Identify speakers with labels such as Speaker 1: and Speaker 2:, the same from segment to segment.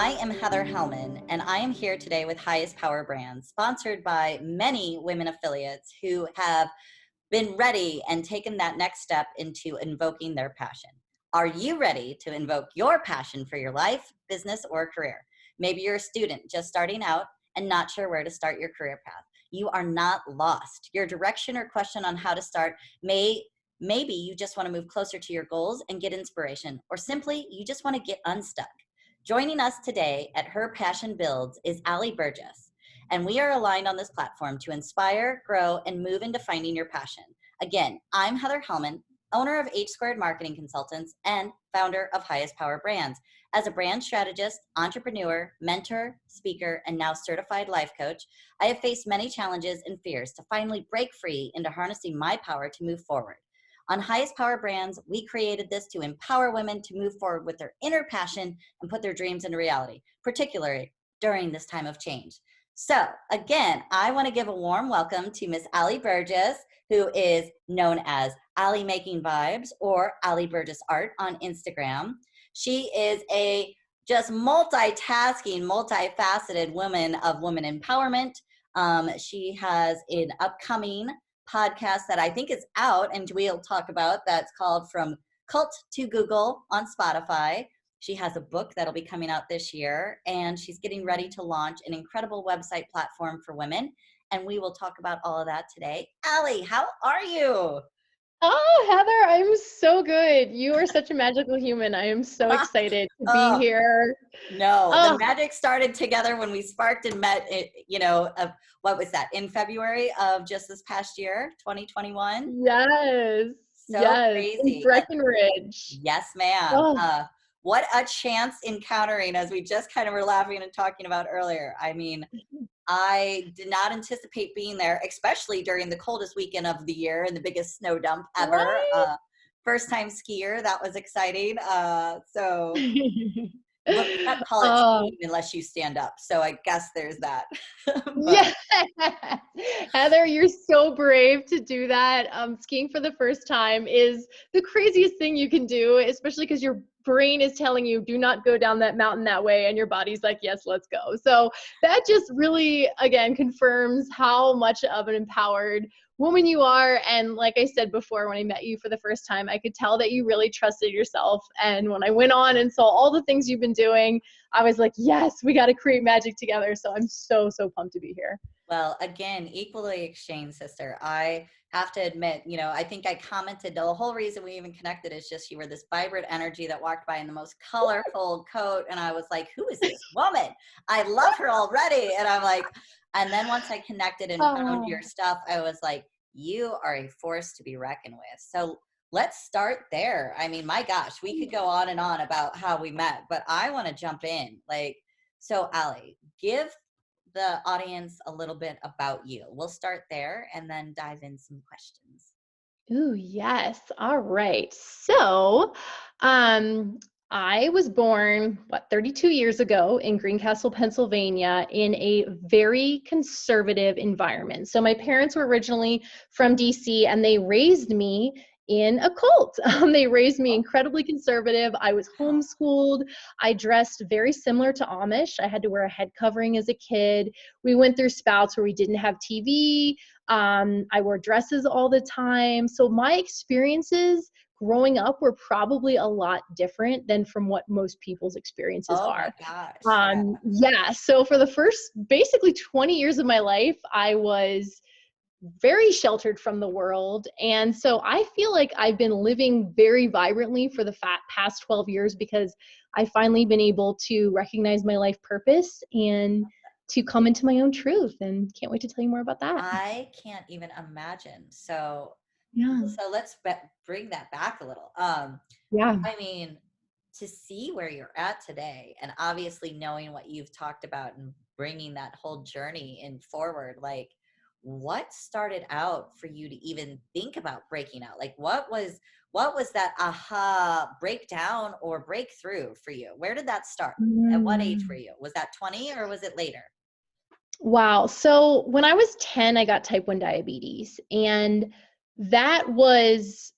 Speaker 1: I am Heather Hellman, and I am here today with Highest Power Brands, sponsored by many women affiliates who have been ready and taken that next step into invoking their passion. Are you ready to invoke your passion for your life, business, or career? Maybe you're a student just starting out and not sure where to start your career path. You are not lost. Your direction or question on how to start maybe you just want to move closer to your goals and get inspiration, or simply you just want to get unstuck. Joining us today at Her Passion Builds is Ali Burgess, and we are aligned on this platform to inspire, grow, and move into finding your passion. Again, I'm Heather Hellman, owner of H Squared Marketing Consultants and founder of Highest Power Brands. As a brand strategist, entrepreneur, mentor, speaker, and now certified life coach, I have faced many challenges and fears to finally break free into harnessing my power to move forward. On Highest Power Brands, we created this to empower women to move forward with their inner passion and put their dreams into reality, particularly during this time of change. So again, I want to give a warm welcome to Miss Ali Burgess, who is known as Ali Making Vibes or Ali Burgess Art on Instagram. She is a just multitasking, multifaceted woman of women empowerment. She has an upcoming podcast that I think is out and we'll talk about, that's called From Cult to Google on Spotify. She has a book that'll be coming out this year, and she's getting ready to launch an incredible website platform for women. And we will talk about all of that today. Ali, how are you?
Speaker 2: Oh, Heather, I'm so good. You are such a magical human. I am so excited to be
Speaker 1: Oh,
Speaker 2: here.
Speaker 1: no, the
Speaker 2: Oh,
Speaker 1: magic started together when we sparked and met, what was that, in February of just this past year, 2021?
Speaker 2: yes,
Speaker 1: So
Speaker 2: yes, in
Speaker 1: crazy.
Speaker 2: Breckenridge.
Speaker 1: Yes, ma'am.
Speaker 2: Oh,
Speaker 1: What a chance encountering, as we just kind of were laughing and talking about earlier. I mean, I did not anticipate being there, especially during the coldest weekend of the year and the biggest snow dump ever.
Speaker 2: right?
Speaker 1: First time skier, that was exciting. So look, you can't call it
Speaker 2: Oh,
Speaker 1: skiing unless you stand up. So I guess there's that. But
Speaker 2: yeah. Heather, you're so brave to do that. Skiing for the first time is the craziest thing you can do, especially because your brain is telling you, do not go down that mountain that way. And your body's like, yes, let's go. So that just really, again, confirms how much of an empowered woman you are. And like I said before, when I met you for the first time, I could tell that you really trusted yourself. And when I went on and saw all the things you've been doing, I was like, yes, we got to create magic together. So I'm so, so pumped to be here.
Speaker 1: well, again, equally exchanged, sister. I have to admit, I think I commented the whole reason we even connected is just you were this vibrant energy that walked by in the most colorful coat. And I was like, who is this woman? I love her already. And I'm like, and then once I connected and found your
Speaker 2: Oh,
Speaker 1: stuff, I was like, you are a force to be reckoned with. So let's start there. I mean, my gosh, we could go on and on about how we met, but I want to jump in. So Ali, give the audience a little bit about you. We'll start there and then dive in some questions.
Speaker 2: ooh, yes. All right. So, um, I was born, 32 years ago in Greencastle, Pennsylvania, in a very conservative environment. So my parents were originally from DC and they raised me in a cult. They raised me
Speaker 1: Oh,
Speaker 2: incredibly conservative. I was
Speaker 1: wow.
Speaker 2: homeschooled. I dressed very similar to Amish. I had to wear a head covering as a kid. We went through spouts where we didn't have TV. I wore dresses all the time. So my experiences growing up were probably a lot different than from what most people's experiences
Speaker 1: Oh my
Speaker 2: are.
Speaker 1: gosh. Yeah.
Speaker 2: Yeah. So for the first basically 20 years of my life, I was very sheltered from the world. And so I feel like I've been living very vibrantly for the past 12 years because I've finally been able to recognize my life purpose and to come into my own truth. And can't wait to tell you more about that.
Speaker 1: I can't even imagine.
Speaker 2: Yeah.
Speaker 1: So let's bring that back a little.
Speaker 2: Yeah.
Speaker 1: I mean, to see where you're at today and obviously knowing what you've talked about and bringing that whole journey in forward, like what started out for you to even think about breaking out? Like what was that aha breakdown or breakthrough for you? Where did that start? At what age were
Speaker 2: Mm.
Speaker 1: you? Was that 20 or was it later?
Speaker 2: Wow. So when I was 10, I got type 1 diabetes. And that was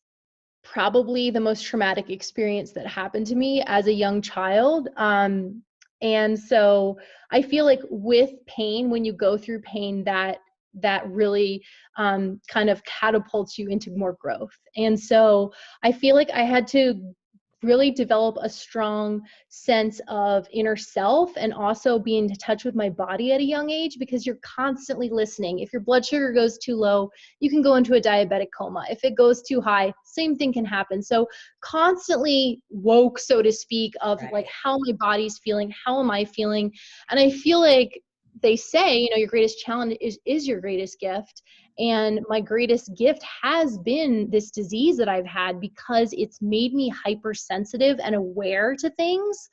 Speaker 2: probably the most traumatic experience that happened to me as a young child. And so I feel like with pain, when you go through pain, that really kind of catapults you into more growth. And so I feel like I had to really develop a strong sense of inner self and also be in touch with my body at a young age, because you're constantly listening. If your blood sugar goes too low, you can go into a diabetic coma. If it goes too high, same thing can happen. So constantly woke, so to speak, of like
Speaker 1: Right.
Speaker 2: how my body's feeling, how am I feeling? And I feel like they say, you know, your greatest challenge is your greatest gift. And my greatest gift has been this disease that I've had, because it's made me hypersensitive and aware to things.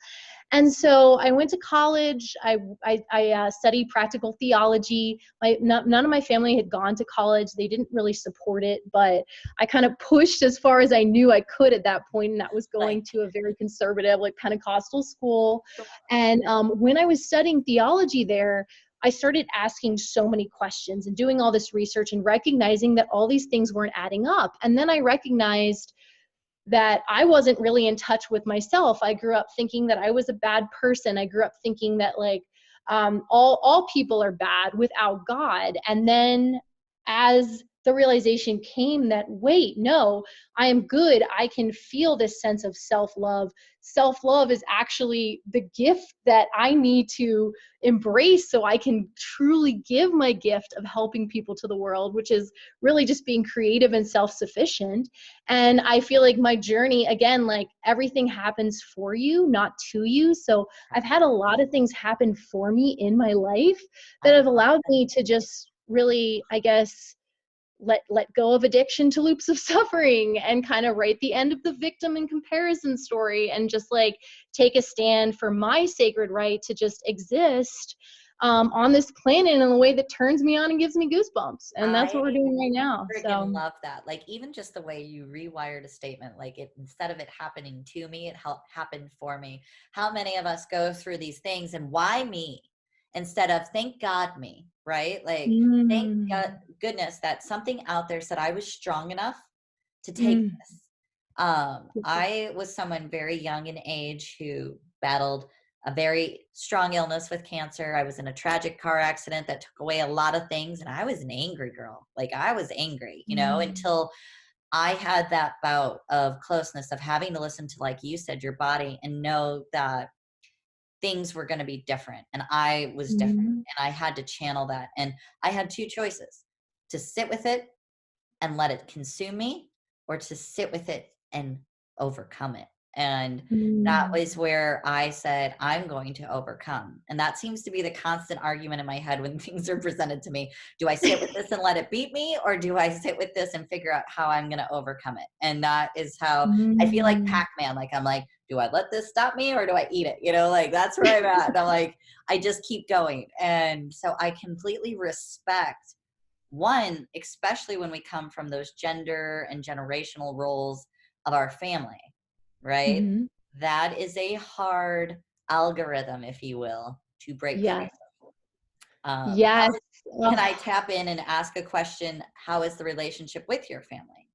Speaker 2: And so I went to college. I studied practical theology. None of my family had gone to college. They didn't really support it, but I kind of pushed as far as I knew I could at that point, and that was
Speaker 1: Like,
Speaker 2: going to a very conservative, like Pentecostal school. And when I was studying theology there, I started asking so many questions and doing all this research and recognizing that all these things weren't adding up. And then I recognized that I wasn't really in touch with myself. I grew up thinking that I was a bad person. I grew up thinking that like all people are bad without God. And then as the realization came that, wait, no, I am good. I can feel this sense of self-love. Self-love is actually the gift that I need to embrace so I can truly give my gift of helping people to the world, which is really just being creative and self-sufficient. And I feel like my journey, again, like everything happens for you, not to you. So I've had a lot of things happen for me in my life
Speaker 1: I
Speaker 2: that have
Speaker 1: love
Speaker 2: allowed
Speaker 1: that.
Speaker 2: me to just really, I guess, let go of addiction to loops of suffering and kind of write the end of the victim and comparison story, and just like take a stand for my sacred right to just exist on this planet in a way that turns me on and gives me goosebumps. And that's what we're
Speaker 1: I
Speaker 2: doing right now.
Speaker 1: freaking
Speaker 2: So
Speaker 1: love that. Like, even just the way you rewired a statement, like it, instead of it happening to me, it happened for me. How many of us go through these things and why me instead of thank God me, right? Like, thank God,
Speaker 2: mm,
Speaker 1: goodness that something out there said I was strong enough to take
Speaker 2: mm,
Speaker 1: this. I was someone very young in age who battled a very strong illness with cancer. I was in a tragic car accident that took away a lot of things. And I was an angry girl. Like, I was angry, you know,
Speaker 2: mm,
Speaker 1: until I had that bout of closeness of having to listen to, like you said, your body and know that things were going to be different. And I was different.
Speaker 2: mm,
Speaker 1: And I had to channel that. And I had two choices: to sit with it and let it consume me, or to sit with it and overcome it. And that
Speaker 2: mm.
Speaker 1: was where I said, I'm going to overcome. And that seems to be the constant argument in my head when things are presented to me. Do I sit with this and let it beat me? Or do I sit with this and figure out how I'm going to overcome it? And that is how I feel like
Speaker 2: Mm.
Speaker 1: Pac-Man. Like, I'm like, do I let this stop me or do I eat it? You know, like that's where I'm at. And I'm like, I just keep going. And so I completely respect, one, especially when we come from those gender and generational roles of our family, right?
Speaker 2: Mhm.
Speaker 1: That is a hard algorithm, if you will, to break free.
Speaker 2: Yes. Yes.
Speaker 1: How, can I
Speaker 2: Ugh.
Speaker 1: tap in and ask a question? How is the relationship with your family?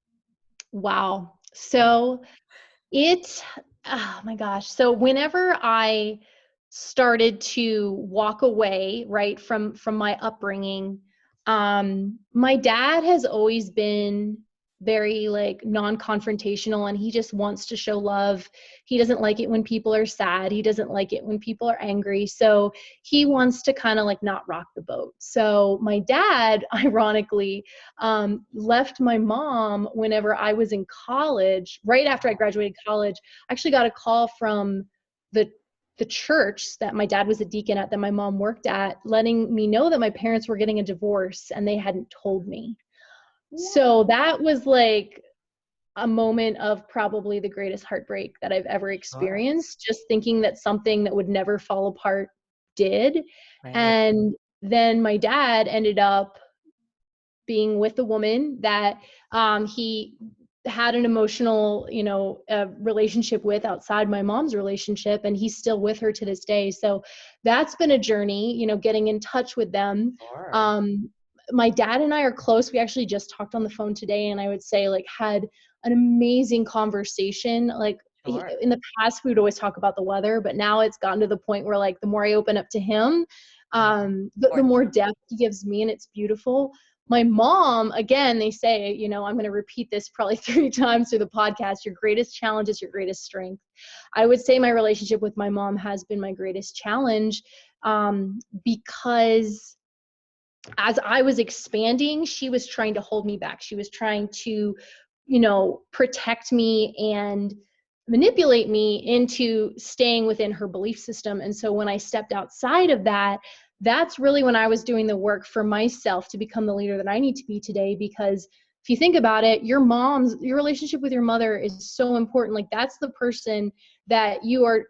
Speaker 2: Wow. So it, oh my gosh. So whenever I started to walk away, right, from my upbringing, my dad has always been very like non-confrontational, and he just wants to show love. He doesn't like it when people are sad. He doesn't like it when people are angry. So he wants to kind of like not rock the boat. So my dad, ironically, left my mom whenever I was in college. Right after I graduated college, I actually got a call from the the church that my dad was a deacon at, that my mom worked at, letting me know that my parents were getting a divorce and they hadn't told me. So that was like a moment of probably the greatest heartbreak that I've ever
Speaker 1: Sure.
Speaker 2: experienced, just thinking that something that would never fall apart did.
Speaker 1: Right.
Speaker 2: And then my dad ended up being with a woman that he had an emotional, relationship with outside my mom's relationship, and he's still with her to this day. So that's been a journey, getting in touch with them.
Speaker 1: Sure.
Speaker 2: Um, my dad and I are close. We actually just talked on the phone today, and I would say like had an amazing conversation. Like
Speaker 1: Sure.
Speaker 2: in the past we would always talk about the weather, but now it's gotten to the point where like the more I open up to him,
Speaker 1: Yeah.
Speaker 2: the
Speaker 1: Or
Speaker 2: more depth he gives me, and it's beautiful. My mom, again, they say, I'm going to repeat this probably 3 times through the podcast. Your greatest challenge is your greatest strength. I would say my relationship with my mom has been my greatest challenge, because as I was expanding, she was trying to hold me back. She was trying to, protect me and manipulate me into staying within her belief system. And so when I stepped outside of that, that's really when I was doing the work for myself to become the leader that I need to be today. Because if you think about it, your relationship with your mother is so important. Like, that's the person that you are,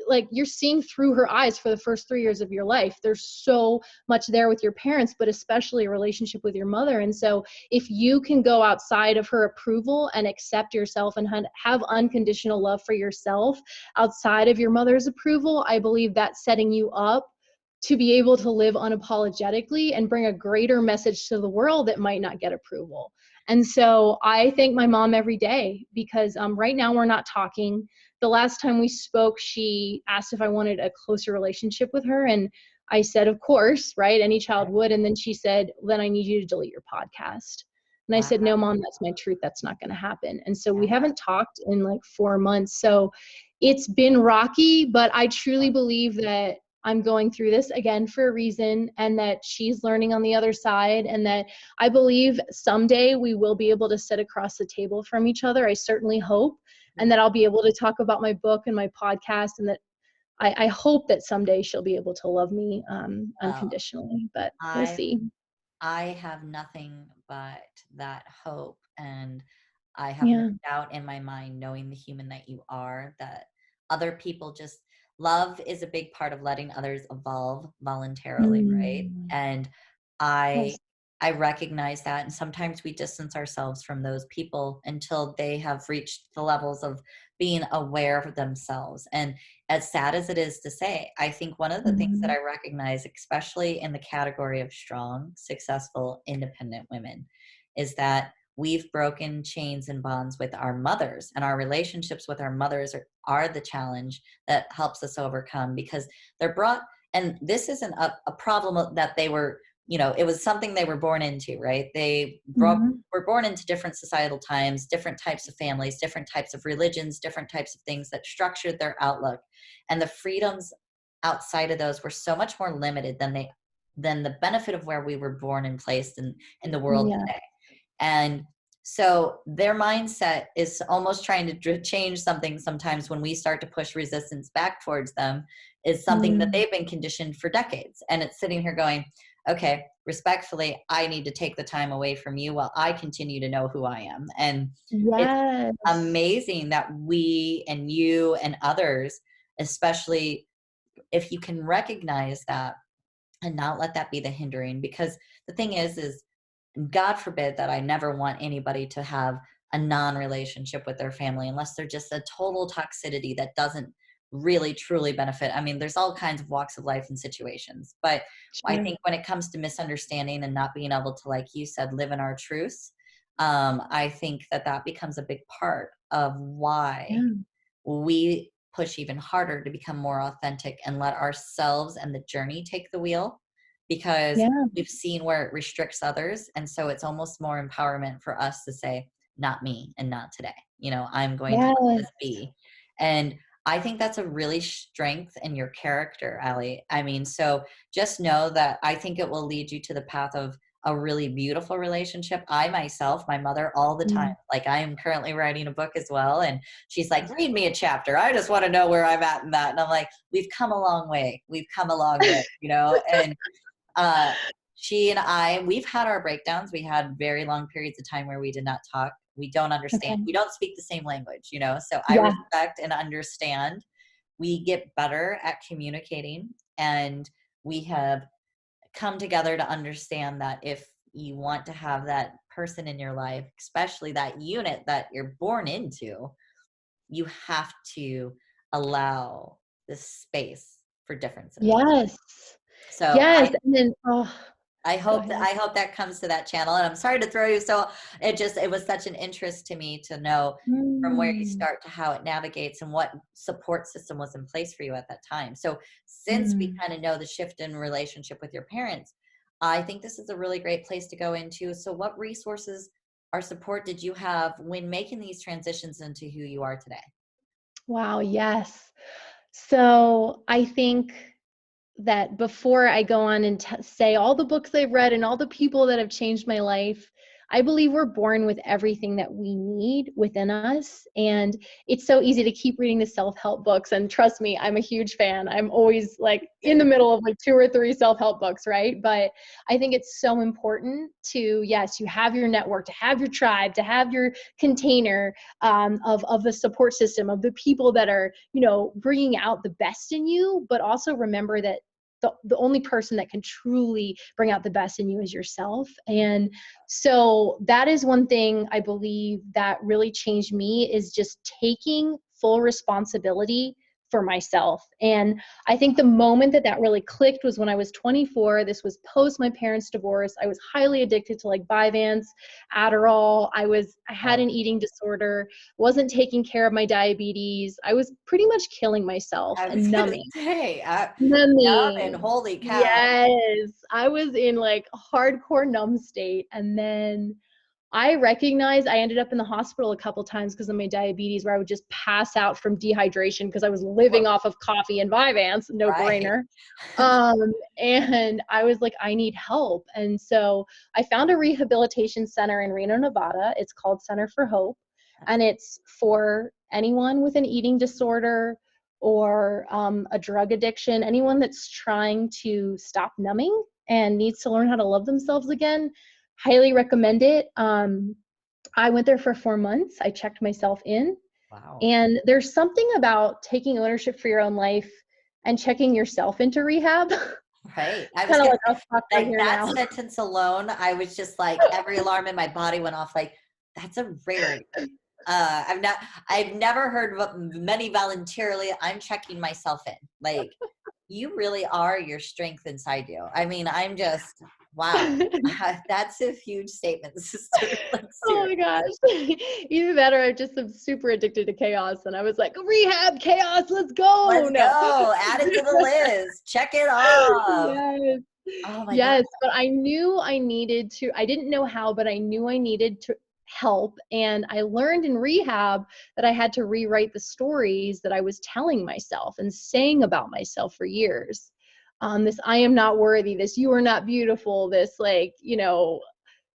Speaker 2: like, you're seeing through her eyes for the first 3 years of your life. There's so much there with your parents, but especially a relationship with your mother. And so if you can go outside of her approval and accept yourself and have unconditional love for yourself outside of your mother's approval, I believe that's setting you up to be able to live unapologetically and bring a greater message to the world that might not get approval. And so I thank my mom every day, because right now we're not talking. The last time we spoke, she asked if I wanted a closer relationship with her. And I said, of course, right? Any child would. And then she said, then I need you to delete your podcast. And I
Speaker 1: wow.
Speaker 2: said, no, Mom, that's my truth. That's not going to happen. And so we
Speaker 1: Yeah.
Speaker 2: haven't talked in like 4 months. So it's been rocky, but I truly believe that I'm going through this again for a reason, and that she's learning on the other side, and that I believe someday we will be able to sit across the table from each other. I certainly hope. And that I'll be able to talk about my book and my podcast, and that I hope that someday she'll be able to love me
Speaker 1: Well,
Speaker 2: unconditionally, but we'll
Speaker 1: I
Speaker 2: see.
Speaker 1: I have nothing but that hope, and I have no
Speaker 2: Yeah.
Speaker 1: doubt in my mind, knowing the human that you are, that other people just love is a big part of letting others evolve voluntarily, right?
Speaker 2: Mm.
Speaker 1: And I
Speaker 2: Yes.
Speaker 1: I recognize that, and sometimes we distance ourselves from those people until they have reached the levels of being aware of themselves. And as sad as it is to say, I think one of the things that
Speaker 2: Mhm.
Speaker 1: I recognize, especially in the category of strong, successful, independent women, is that we've broken chains and bonds with our mothers, and our relationships with our mothers are the challenge that helps us overcome, because they're brought, and this isn't a problem that they were, it was something they were born into, right?
Speaker 2: Mhm.
Speaker 1: were born into different societal times, different types of families, different types of religions, different types of things that structured their outlook. And the freedoms outside of those were so much more limited than the benefit of where we were born and placed in the world
Speaker 2: Yeah.
Speaker 1: today. And so their mindset is almost trying to change something sometimes when we start to push resistance back towards them, is something that
Speaker 2: Mm.
Speaker 1: they've been conditioned for decades. And it's sitting here going, okay, respectfully, I need to take the time away from you while I continue to know who I am. And it's
Speaker 2: Yes.
Speaker 1: amazing that we and you and others, especially if you can recognize that and not let that be the hindering. Because the thing is God forbid that I never want anybody to have a non-relationship with their family unless they're just a total toxicity that doesn't really truly benefit. I mean, there's all kinds of walks of life and situations, but I
Speaker 2: Sure.
Speaker 1: think when it comes to misunderstanding and not being able to, like you said, live in our truths, I think that becomes a big part of why
Speaker 2: Yeah.
Speaker 1: we push even harder to become more authentic and let ourselves and the journey take the wheel, because
Speaker 2: Yeah.
Speaker 1: we've seen where it restricts others. And so it's almost more empowerment for us to say, not me and not today. I'm going to let
Speaker 2: Yes.
Speaker 1: this be. And I think that's a really strength in your character, Allie. I mean, so just know that I think it will lead you to the path of a really beautiful relationship. I myself, my mother, all the time,
Speaker 2: Mm.
Speaker 1: like I am currently writing a book as well. And she's like, read me a chapter. I just want to know where I'm at in that. And I'm like, we've come a long way. We've come a long way. And uh, she and we've had our breakdowns. We had very long periods of time where we did not talk. We don't understand.
Speaker 2: Okay.
Speaker 1: We don't speak the same language. So I
Speaker 2: Yeah.
Speaker 1: respect and understand. We get better at communicating, and we have come together to understand that if you want to have that person in your life, especially that unit that you're born into, you have to allow this space for differences.
Speaker 2: Yes.
Speaker 1: So
Speaker 2: Yes. And then, oh, Go ahead.
Speaker 1: I hope that comes to that channel. And I'm sorry to throw you. So it was such an interest to me to know from where you
Speaker 2: Mm,
Speaker 1: start to how it navigates and what support system was in place for you at that time. So since we
Speaker 2: mm.
Speaker 1: kind of know the shift in relationship with your parents, I think this is a really great place to go into. So what resources or support did you have when making these transitions into who you are today?
Speaker 2: Wow, yes. So I think that before I go on and say all the books I've read and all the people that have changed my life, I believe we're born with everything that we need within us. And it's so easy to keep reading the self help books. And trust me, I'm a huge fan. I'm always like in the middle of like 2 or 3 self help books, right? But I think it's so important to, yes, you have your network, to have your tribe, to have your container of the support system, of the people that are, bringing out the best in you, but also remember that the only person that can truly bring out the best in you is yourself. And so that is one thing I believe that really changed me, is just taking full responsibility for myself. And I think the moment that that really clicked was when I was 24. This was post my parents' divorce. I was highly addicted to like Vyvanse, Adderall. I had
Speaker 1: Oh,
Speaker 2: an eating disorder, wasn't taking care of my diabetes. I was pretty much killing myself
Speaker 1: I was
Speaker 2: and
Speaker 1: gonna
Speaker 2: numbing.
Speaker 1: say, numb and
Speaker 2: Numbing.
Speaker 1: holy cow.
Speaker 2: Yes. I was in like hardcore numb state. And then I recognized I ended up in the hospital a couple times because of my diabetes, where I would just pass out from dehydration because I was living off of coffee and Vyvanse, no
Speaker 1: Right.
Speaker 2: brainer. And I was like, I need help. And so I found a rehabilitation center in Reno, Nevada. It's called Center for Hope. And it's for anyone with an eating disorder or a drug addiction, anyone that's trying to stop numbing and needs to learn how to love themselves again. Highly recommend it. I went there for 4 months. I checked myself in,
Speaker 1: Wow.
Speaker 2: and there's something about taking ownership for your own life and checking yourself into rehab.
Speaker 1: Right. I was
Speaker 2: Kind of
Speaker 1: gonna
Speaker 2: like us talk right
Speaker 1: like
Speaker 2: here
Speaker 1: that
Speaker 2: now.
Speaker 1: sentence alone, I was just like every alarm in my body went off like that's a rarity. I've never heard of many voluntarily. I'm checking myself in. Like you really are your strength inside you. I mean, I'm just wow. That's a huge statement, sister. Like
Speaker 2: Oh
Speaker 1: seriously.
Speaker 2: my gosh. Either that or I just am super addicted to chaos. And I was like, rehab, chaos, let's go.
Speaker 1: Let's
Speaker 2: No.
Speaker 1: go. Add it to the list. Check it off.
Speaker 2: Yes.
Speaker 1: Oh my God.
Speaker 2: Yes, but I knew I needed to, I didn't know how, but I knew I needed to help. And I learned in rehab that I had to rewrite the stories that I was telling myself and saying about myself for years. This I am not worthy, this you are not beautiful, this like,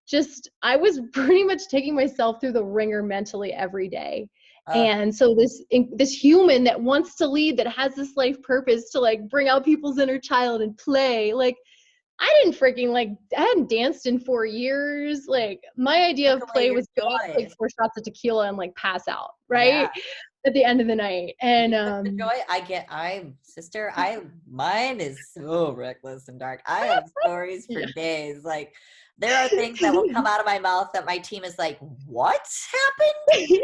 Speaker 2: just I was pretty much taking myself through the ringer mentally every day.
Speaker 1: Uh,
Speaker 2: And so this human that wants to lead, that has this life purpose to like bring out people's inner child and play, like I didn't freaking like I hadn't danced in 4 years. Like my idea
Speaker 1: took
Speaker 2: of
Speaker 1: away
Speaker 2: play
Speaker 1: your
Speaker 2: was go out,
Speaker 1: joy.
Speaker 2: take 4 shots of tequila and like pass out,
Speaker 1: Yeah.
Speaker 2: right? At the end of the night.
Speaker 1: You
Speaker 2: And
Speaker 1: took the joy. I'm sister. Mine is so reckless and dark. I have stories for
Speaker 2: yeah.
Speaker 1: days. Like there are things that will come out of my mouth that my team is like, "What happened?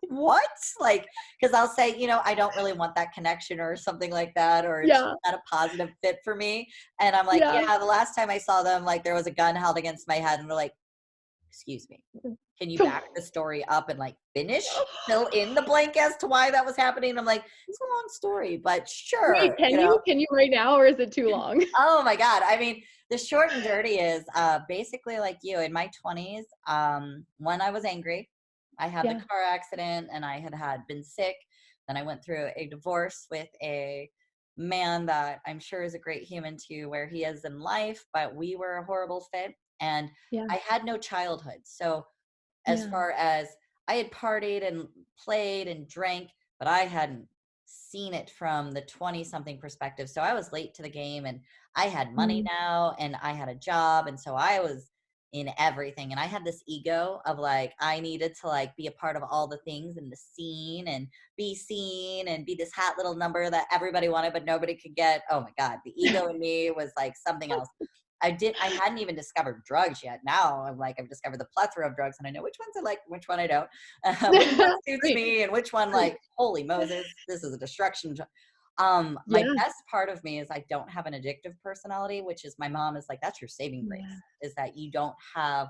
Speaker 1: What?" Like, because I'll say, I don't really want that connection or something like that, or it's
Speaker 2: Yeah.
Speaker 1: not a positive fit for me. And I'm like,
Speaker 2: Yeah.
Speaker 1: yeah, the last time I saw them, like there was a gun held against my head, and they're like, excuse me, can you back the story up and like finish, fill in the blank as to why that was happening? I'm like, it's a long story, but
Speaker 2: Wait,
Speaker 1: sure,
Speaker 2: can you? Can you right now or is it too long?
Speaker 1: Oh my God. I mean, the short and dirty is basically like you in my 20s. When I was angry, I had the
Speaker 2: Yeah.
Speaker 1: car accident and I had been sick. Then I went through a divorce with a man that I'm sure is a great human too, where he is in life, but we were a horrible fit. And
Speaker 2: Yeah.
Speaker 1: I had no childhood. So as
Speaker 2: Yeah.
Speaker 1: far as I had partied and played and drank, but I hadn't seen it from the 20 something perspective. So I was late to the game and I had money
Speaker 2: Mm.
Speaker 1: now and I had a job. And so I was in everything. And I had this ego of like, I needed to like be a part of all the things in the scene and be seen and be this hot little number that everybody wanted, but nobody could get. Oh my God. The ego in me was like something else. I hadn't even discovered drugs yet. Now I'm like, I've discovered the plethora of drugs and I know which ones I like, which one I don't, which one suits
Speaker 2: Great.
Speaker 1: me and which one
Speaker 2: Great.
Speaker 1: like, holy Moses, this is a destruction. My
Speaker 2: Yeah.
Speaker 1: best part of me is I don't have an addictive personality, which is my mom is like, that's your saving
Speaker 2: Yeah.
Speaker 1: grace, is that you don't have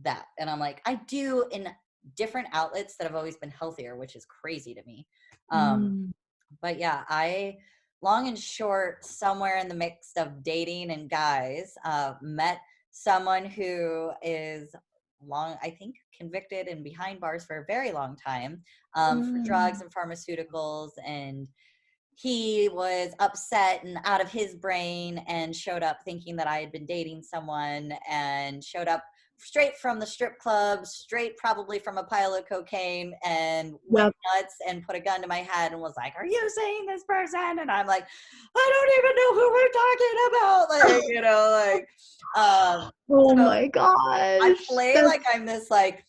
Speaker 1: that. And I'm like, I do in different outlets that have always been healthier, which is crazy to me. Um,
Speaker 2: Mm.
Speaker 1: but yeah, I, long and short, somewhere in the mix of dating and guys, met someone who is long, I think, convicted and behind bars for a very long time, for drugs
Speaker 2: Mm.
Speaker 1: and pharmaceuticals. And he was upset and out of his brain and showed up thinking that I had been dating someone, and showed up straight from the strip club, straight probably from a pile of cocaine, and went
Speaker 2: Yep.
Speaker 1: nuts and put a gun to my head and was like, "Are you seeing this person?" And I'm like, "I don't even know who we're talking about." Like,
Speaker 2: Oh
Speaker 1: so
Speaker 2: my
Speaker 1: I
Speaker 2: gosh.
Speaker 1: play
Speaker 2: That's
Speaker 1: like I'm this like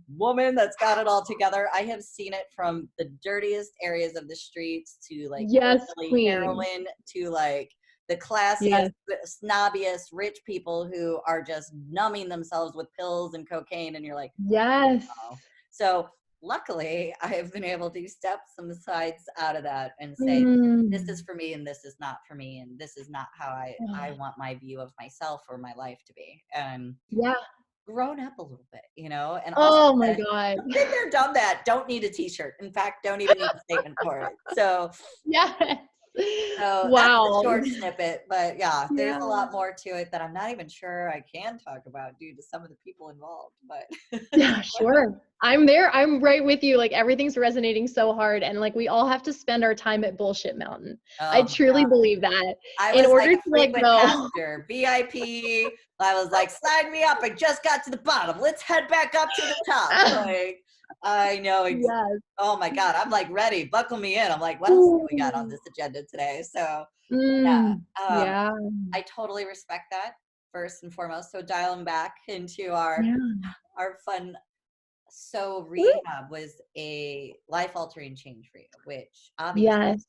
Speaker 1: woman that's got it all together. I have seen it from the dirtiest areas of the streets to like
Speaker 2: yes,
Speaker 1: hillbilly
Speaker 2: queen.
Speaker 1: heroin to like the classiest,
Speaker 2: Yes.
Speaker 1: the snobbiest rich people who are just numbing themselves with pills and cocaine. And you're like,
Speaker 2: Yes.
Speaker 1: oh. So luckily, I have been able to step some sides out of that and say, this is
Speaker 2: Mm.
Speaker 1: for me and this is not for me. And this is not how I want my view of myself or my life to be. And
Speaker 2: Yeah.
Speaker 1: grown up a little bit, and also
Speaker 2: Oh my
Speaker 1: said,
Speaker 2: God.
Speaker 1: been there, done that. Don't need a t-shirt. In fact, don't even need a statement for it. So,
Speaker 2: Yes.
Speaker 1: that's the
Speaker 2: Wow.
Speaker 1: short snippet. But yeah, there's
Speaker 2: Yeah.
Speaker 1: a lot more to it that I'm not even sure I can talk about due to some of the people involved. But
Speaker 2: Yeah, sure. I'm there. I'm right with you. Like everything's resonating so hard. And like we all have to spend our time at Bullshit Mountain. I
Speaker 1: oh my
Speaker 2: truly
Speaker 1: God,
Speaker 2: believe that
Speaker 1: I
Speaker 2: in
Speaker 1: was like
Speaker 2: order
Speaker 1: a
Speaker 2: to like
Speaker 1: frequent
Speaker 2: go.
Speaker 1: passenger, VIP. I was like, sign me up. I just got to the bottom. Let's head back up to the top. Like, I know.
Speaker 2: Yes.
Speaker 1: Oh my God, I'm like ready. Buckle me in. I'm like, what else do we got on
Speaker 2: Ooh.
Speaker 1: this agenda today? So yeah,
Speaker 2: Mm. Yeah.
Speaker 1: I totally respect that first and foremost. So dialing back into our
Speaker 2: Yeah.
Speaker 1: fun. So
Speaker 2: Woo.
Speaker 1: rehab was a life altering change for you, which obviously,
Speaker 2: Yes.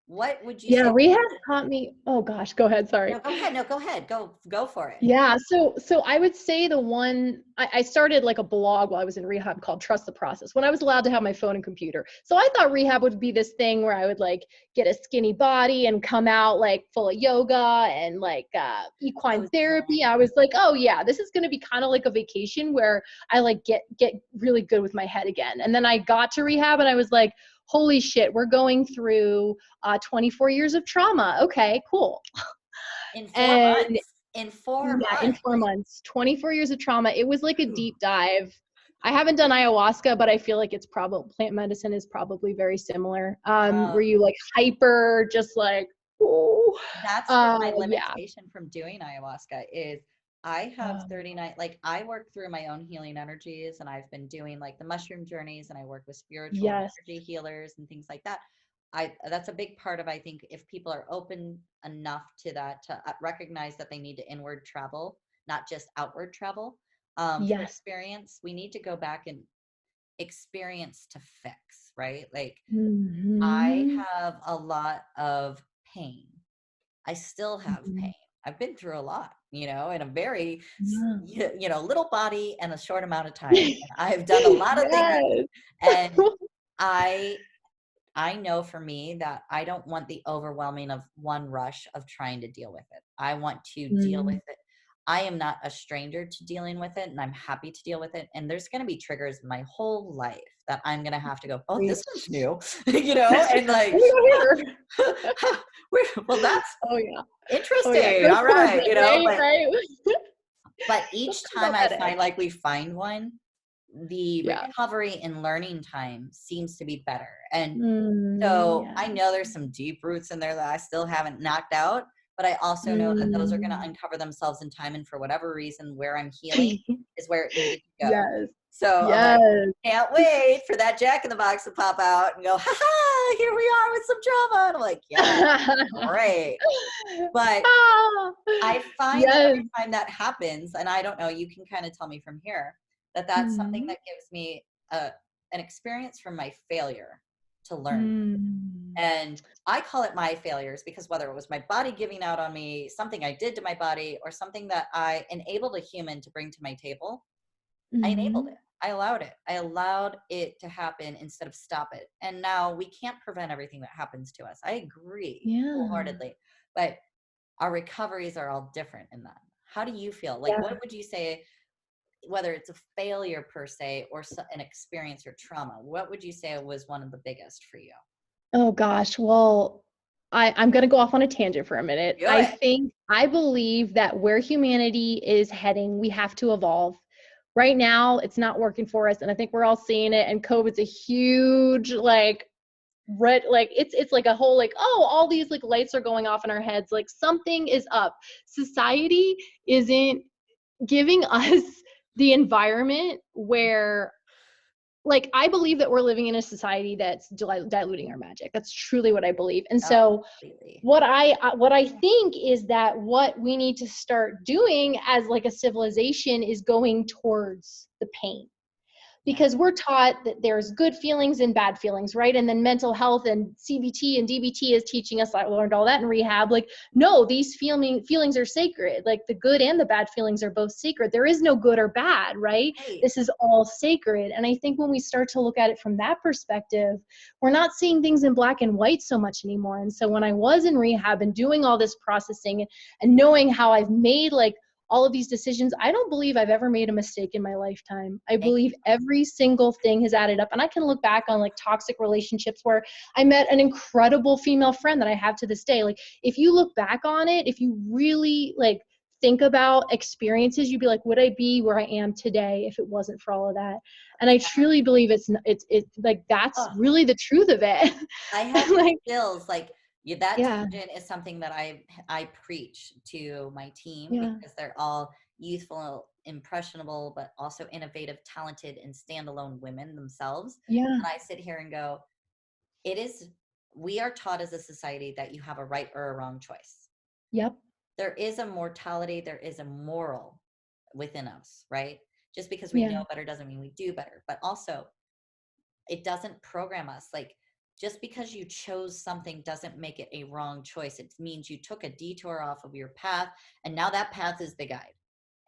Speaker 1: what would you
Speaker 2: Yeah.
Speaker 1: say?
Speaker 2: Rehab taught me. Oh gosh. Go ahead. Sorry.
Speaker 1: No, go ahead. No, go ahead. Go for it.
Speaker 2: Yeah, so I would say the one I started like a blog while I was in rehab called Trust the Process when I was allowed to have my phone and computer. So I thought rehab would be this thing where I would like get a skinny body and come out like full of yoga and like equine
Speaker 1: So
Speaker 2: therapy.
Speaker 1: zen.
Speaker 2: I was like, oh yeah, this is gonna be kind of like a vacation where I like get really good with my head again. And then I got to rehab and I was like, holy shit, we're going through 24 years of trauma. Okay, cool.
Speaker 1: In 4 months.
Speaker 2: And
Speaker 1: In four
Speaker 2: yeah, in
Speaker 1: months.
Speaker 2: 4 months, 24 years of trauma. It was like a
Speaker 1: Whew.
Speaker 2: deep dive. I haven't done ayahuasca, but I feel like it's probably plant medicine is probably very similar. Where
Speaker 1: Um,
Speaker 2: you like hyper, just like, oh,
Speaker 1: that's been my
Speaker 2: yeah.
Speaker 1: limitation from doing ayahuasca is I have
Speaker 2: Um,
Speaker 1: 39, like I work through my own healing energies, and I've been doing like the mushroom journeys, and I work with spiritual and
Speaker 2: yes.
Speaker 1: energy healers and things like that. That's a big part of, I think, if people are open enough to that, to recognize that they need to inward travel, not just outward travel, for
Speaker 2: Yes.
Speaker 1: experience. We need to go back and experience to fix, right? Like I
Speaker 2: Hmm.
Speaker 1: have a lot of pain. I still have pain. I've been through a lot, in a very,
Speaker 2: Yeah.
Speaker 1: little body and a short amount of time. And I've done a lot of things,
Speaker 2: Yes.
Speaker 1: and I I know for me that I don't want the overwhelming of one rush of trying to deal with it. I want to deal with
Speaker 2: Mm.
Speaker 1: it. I am not a stranger to dealing with it, and I'm happy to deal with it. And there's going to be triggers my whole life that I'm going to have to go, oh, this one's
Speaker 2: Preach.
Speaker 1: new, and
Speaker 2: Let
Speaker 1: like,
Speaker 2: me go here.
Speaker 1: well, that's
Speaker 2: Oh yeah. Oh yeah.
Speaker 1: interesting.
Speaker 2: Go
Speaker 1: All
Speaker 2: towards
Speaker 1: right,
Speaker 2: it, right?
Speaker 1: but
Speaker 2: Right.
Speaker 1: each
Speaker 2: Let's talk
Speaker 1: time
Speaker 2: about
Speaker 1: I
Speaker 2: that
Speaker 1: find
Speaker 2: edge.
Speaker 1: like we find one, the
Speaker 2: Yeah.
Speaker 1: recovery and learning time seems to be better. And so
Speaker 2: Yeah.
Speaker 1: I know there's some deep roots in there that I still haven't knocked out, but I also know that those are going to
Speaker 2: Mm.
Speaker 1: uncover themselves in time. And for whatever reason, where I'm healing is where it needed to go.
Speaker 2: Yes.
Speaker 1: So I'm like,
Speaker 2: Yes.
Speaker 1: can't wait for that Jack in the Box to pop out and go, ha ha, here we are with some drama. And I'm like, yeah, great. But
Speaker 2: Ah,
Speaker 1: I find that
Speaker 2: yes.
Speaker 1: every time that happens, and I don't know, you can kind of tell me from here, that that's something
Speaker 2: Mhm.
Speaker 1: that gives me an experience from my failure to learn.
Speaker 2: Mm.
Speaker 1: And I call it my failures because whether it was my body giving out on me, something I did to my body, or something that I enabled a human to bring to my table, I enabled
Speaker 2: Mhm.
Speaker 1: it. I allowed it. I allowed it to happen instead of stop it. And now we can't prevent everything that happens to us. I agree
Speaker 2: Yeah.
Speaker 1: wholeheartedly. But our recoveries are all different in that. How do you feel? Like, what
Speaker 2: Yeah.
Speaker 1: would you say, whether it's a failure per se or an experience or trauma, what would you say was one of the biggest for you?
Speaker 2: Oh gosh. Well, I'm going to go off on a tangent for a minute.
Speaker 1: Do it.
Speaker 2: I believe that where humanity is heading, we have to evolve. Right now, it's not working for us. And I think we're all seeing it. And COVID's a huge, like, red, like, it's like a whole, like, oh, all these like lights are going off in our heads. Like something is up. Society isn't giving us the environment where, like, I believe that we're living in a society that's diluting our magic. That's truly what I believe. And
Speaker 1: Oh,
Speaker 2: so
Speaker 1: completely.
Speaker 2: what I think is that what we need to start doing as like a civilization is going towards the pain,
Speaker 1: Yeah.
Speaker 2: because we're taught that there's good feelings and bad feelings, right? And then mental health and CBT and DBT is teaching us. I learned all that in rehab. Like, no, these feelings are sacred. Like the good and the bad feelings are both sacred. There is no good or bad, right?
Speaker 1: Right.
Speaker 2: This is all sacred. And I think when we start to look at it from that perspective, we're not seeing things in black and white so much anymore. And so when I was in rehab and doing all this processing and knowing how I've made like all of these decisions, I don't believe I've ever made a mistake in my lifetime. I
Speaker 1: Thank
Speaker 2: believe every single thing has added up. And I can look back on like toxic relationships where I met an incredible female friend that I have to this day. Like if you look back on it, if you really like think about experiences, you'd be like, would I be where I am today if it wasn't for all of that? And I truly believe it's like, that's
Speaker 1: you.
Speaker 2: really the truth of it.
Speaker 1: I have
Speaker 2: Like,
Speaker 1: skills like you, that
Speaker 2: yeah,
Speaker 1: tangent is something that I preach to my team
Speaker 2: yeah,
Speaker 1: because they're all youthful, impressionable, but also innovative, talented, and standalone women themselves.
Speaker 2: yeah,
Speaker 1: And I sit here and go, it is, we are taught as a society that you have a right or a wrong choice.
Speaker 2: yep,
Speaker 1: There is a mortality, there is a moral within us, right? Just because we
Speaker 2: yeah,
Speaker 1: know better doesn't mean we do better. But also, it doesn't program us. Like, just because you chose something doesn't make it a wrong choice. It means you took a detour off of your path, and now that path is the guide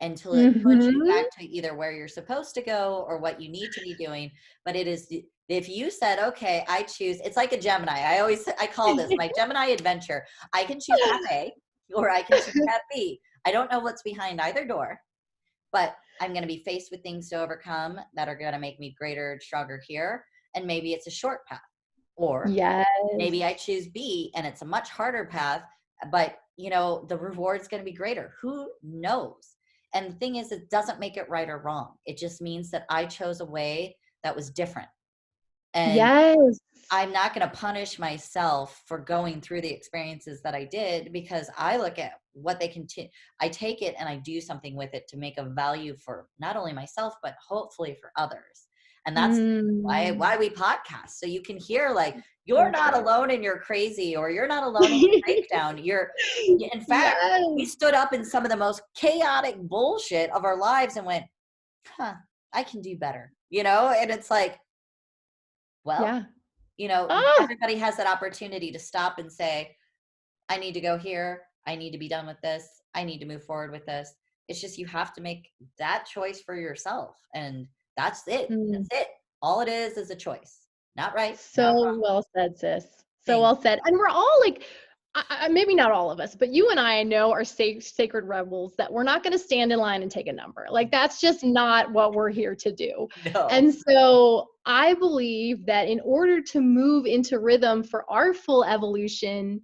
Speaker 1: until it puts you
Speaker 2: mm-hmm.
Speaker 1: back to either where you're supposed to go or what you need to be doing. But it is, if you said, okay, I choose, it's like a Gemini. I call this my Gemini adventure. I can choose path A or I can choose path B. I don't know what's behind either door, but I'm going to be faced with things to overcome that are going to make me greater and stronger here. And maybe it's a short path, or
Speaker 2: Yes.
Speaker 1: maybe I choose B and it's a much harder path, but you know, the reward's going to be greater. Who knows? And the thing is, it doesn't make it right or wrong. It just means that I chose a way that was different. And
Speaker 2: Yes.
Speaker 1: I'm not going to punish myself for going through the experiences that I did, because I look at what they continue. I take it and I do something with it to make a value for not only myself, but hopefully for others. And that's
Speaker 2: Mm.
Speaker 1: why we podcast. So you can hear like, you're
Speaker 2: So
Speaker 1: not
Speaker 2: true.
Speaker 1: alone in your crazy, or you're not alone in your breakdown. In fact, we
Speaker 2: Yes.
Speaker 1: stood up in some of the most chaotic bullshit of our lives and went, huh, I can do better, you know? And it's like, well,
Speaker 2: Yeah.
Speaker 1: you know,
Speaker 2: Ah,
Speaker 1: everybody has that opportunity to stop and say, I need to go here. I need to be done with this. I need to move forward with this. It's just, you have to make that choice for yourself. And that's it.
Speaker 2: mm.
Speaker 1: That's it. All it is a choice. Not right, not
Speaker 2: So
Speaker 1: wrong.
Speaker 2: well said, sis. So
Speaker 1: Thank
Speaker 2: well said. And we're all like, maybe not all of us, but you and I know are sacred rebels that we're not going to stand in line and take a number. Like, that's just not what we're here to do.
Speaker 1: you. No.
Speaker 2: And so I believe that in order to move into rhythm for our full evolution,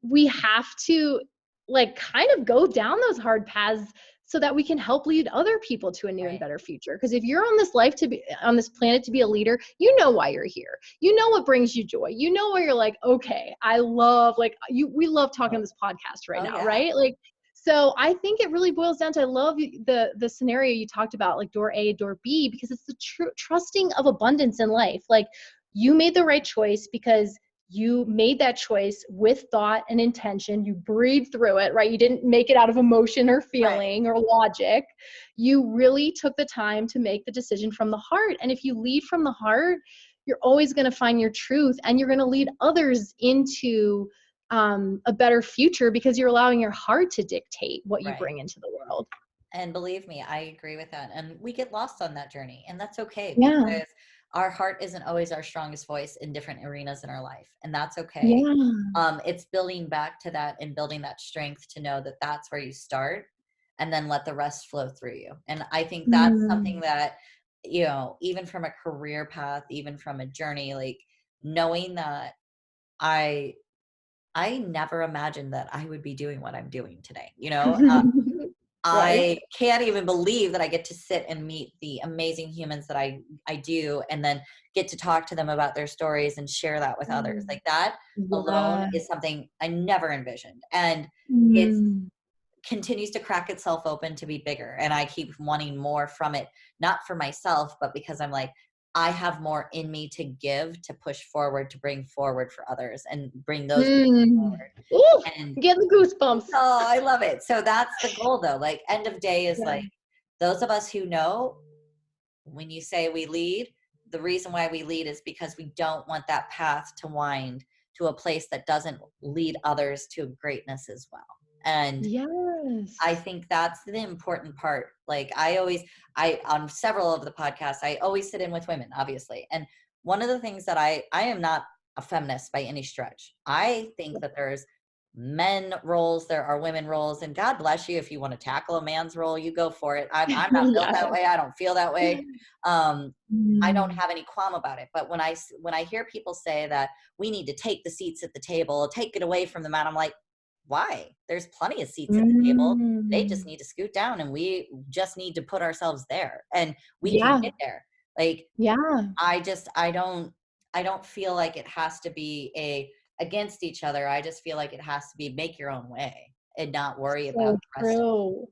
Speaker 2: we have to like kind of go down those hard paths so that we can help lead other people to a new and
Speaker 1: Right.
Speaker 2: better future. Because if you're on this life to be on this planet to be a leader, you know why you're here. You know what brings you joy. You know where you're like, okay, I love like you. We love talking
Speaker 1: Oh,
Speaker 2: on this podcast right
Speaker 1: oh
Speaker 2: now,
Speaker 1: yeah.
Speaker 2: right? Like, so I think it really boils down to, I love the scenario you talked about, like door A, door B, because it's the trusting of abundance in life. Like, you made the right choice because you made that choice with thought and intention. You breathed through it, right? You didn't make it out of emotion or
Speaker 1: Right.
Speaker 2: feeling or logic. You really took the time to make the decision from the heart. And if you lead from the heart, you're always going to find your truth, and you're going to lead others into a better future, because you're allowing your heart to dictate what you
Speaker 1: Right.
Speaker 2: bring into the world.
Speaker 1: And believe me, I agree with that. And we get lost on that journey, and that's okay
Speaker 2: Yeah.
Speaker 1: because our heart isn't always our strongest voice in different arenas in our life, and that's okay.
Speaker 2: Yeah.
Speaker 1: It's building back to that and building that strength to know that that's where you start, and then let the rest flow through you. And I think that's something
Speaker 2: Mm.
Speaker 1: that, even from a career path, even from a journey, like knowing that I I never imagined that I would be doing what I'm doing today.
Speaker 2: Right.
Speaker 1: I can't even believe that I get to sit and meet the amazing humans that I do, and then get to talk to them about their stories and share that with others.
Speaker 2: Mm.
Speaker 1: Like that alone
Speaker 2: Yeah.
Speaker 1: is something I never envisioned. And it's
Speaker 2: Mm.
Speaker 1: continues to crack itself open to be bigger. And I keep wanting more from it, not for myself, but because I'm like, I have more in me to give, to push forward, to bring forward for others and bring those people
Speaker 2: Mm.
Speaker 1: forward.
Speaker 2: Ooh,
Speaker 1: And
Speaker 2: getting the goosebumps.
Speaker 1: oh, I love it. So that's the goal though. Like end of day is
Speaker 2: Yeah.
Speaker 1: like those of us who know, when you say we lead, the reason why we lead is because we don't want that path to wind to a place that doesn't lead others to greatness as well. And I
Speaker 2: Yes.
Speaker 1: think that's the important part. Like on several of the podcasts, I always sit in with women, obviously. And one of the things that I am not a feminist by any stretch. I think that there's men roles, there are women roles, and God bless you if you want to tackle a man's role, you go for it. I'm not built
Speaker 2: Yeah.
Speaker 1: that way. I don't feel that way. Um, I don't
Speaker 2: Mm.
Speaker 1: have any qualm about it. But when I hear people say that we need to take the seats at the table, take it away from the man, I'm like, why? There's plenty of seats at the table. They just
Speaker 2: Mm.
Speaker 1: need to scoot down, and we just need to put ourselves there, and we can
Speaker 2: Yeah.
Speaker 1: get there. Like
Speaker 2: Yeah.
Speaker 1: I don't feel like it has to be a against each other. I just feel like it has to be make your own way and not worry about
Speaker 2: So
Speaker 1: the rest of
Speaker 2: true.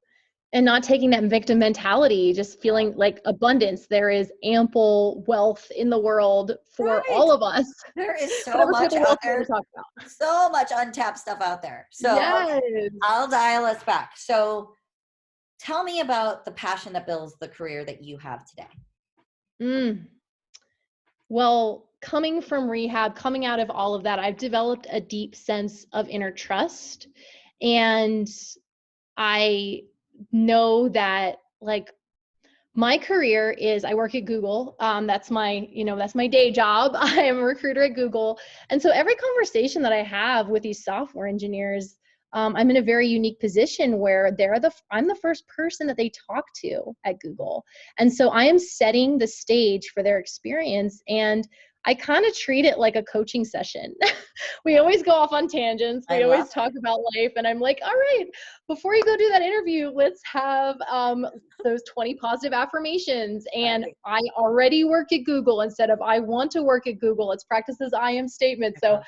Speaker 2: And not taking that victim mentality, just
Speaker 1: it.
Speaker 2: feeling like abundance. There is ample wealth in the world for
Speaker 1: Right.
Speaker 2: all of us.
Speaker 1: There is so
Speaker 2: Whatever type
Speaker 1: much
Speaker 2: of
Speaker 1: out
Speaker 2: wealth you want
Speaker 1: there.
Speaker 2: to talk about.
Speaker 1: So much untapped stuff out there. So, okay,
Speaker 2: Yes.
Speaker 1: I'll dial us back. So, tell me about the passion that builds the career that you have today.
Speaker 2: Mm. Well, coming from rehab, coming out of all of that, I've developed a deep sense of inner trust. And I know that, like, my career is I work at Google. That's my day job. I am a recruiter at Google. And so every conversation that I have with these software engineers, I'm in a very unique position where I'm the first person that they talk to at Google. And so I am setting the stage for their experience. And I kind of treat it like a coaching session. We always go off on tangents.
Speaker 1: I
Speaker 2: We
Speaker 1: love
Speaker 2: always talk about life. And I'm like, all right, before you go do that interview, let's have those 20 positive affirmations.
Speaker 1: it.
Speaker 2: And
Speaker 1: Right.
Speaker 2: I already work at Google instead of I want to work at Google. Let's practice this I am statement. So